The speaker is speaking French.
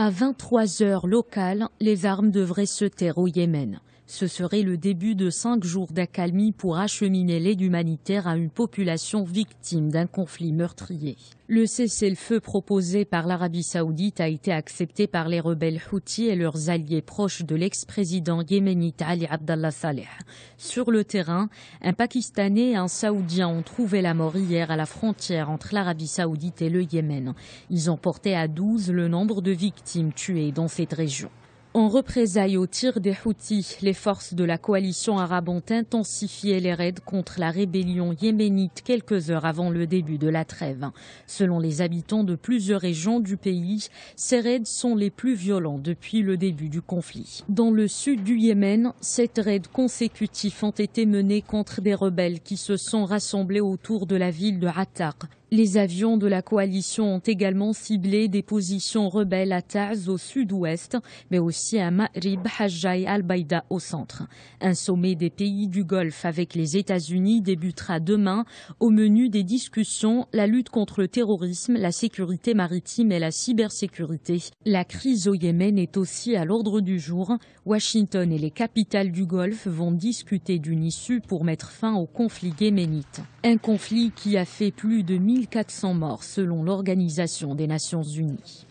À 23 heures locales, les armes devraient se taire au Yémen. Ce serait le début de 5 jours d'accalmie pour acheminer l'aide humanitaire à une population victime d'un conflit meurtrier. Le cessez-le-feu proposé par l'Arabie Saoudite a été accepté par les rebelles Houthis et leurs alliés proches de l'ex-président yéménite Ali Abdallah Saleh. Sur le terrain, un Pakistanais et un Saoudien ont trouvé la mort hier à la frontière entre l'Arabie Saoudite et le Yémen. Ils ont porté à 12 le nombre de victimes tuées dans cette région. En représailles aux tirs des Houthis, les forces de la coalition arabe ont intensifié les raids contre la rébellion yéménite quelques heures avant le début de la trêve. Selon les habitants de plusieurs régions du pays, ces raids sont les plus violents depuis le début du conflit. Dans le sud du Yémen, 7 raids consécutifs ont été menés contre des rebelles qui se sont rassemblés autour de la ville de Ataq. Les avions de la coalition ont également ciblé des positions rebelles à Taz au sud-ouest, mais aussi à Ma'rib, Hajja et Al-Baïda au centre. Un sommet des pays du Golfe avec les États-Unis débutera demain. Au menu des discussions, la lutte contre le terrorisme, la sécurité maritime et la cybersécurité. La crise au Yémen est aussi à l'ordre du jour. Washington et les capitales du Golfe vont discuter d'une issue pour mettre fin au conflit yéménite. Un conflit qui a fait plus de 1400 morts selon l'Organisation des Nations Unies.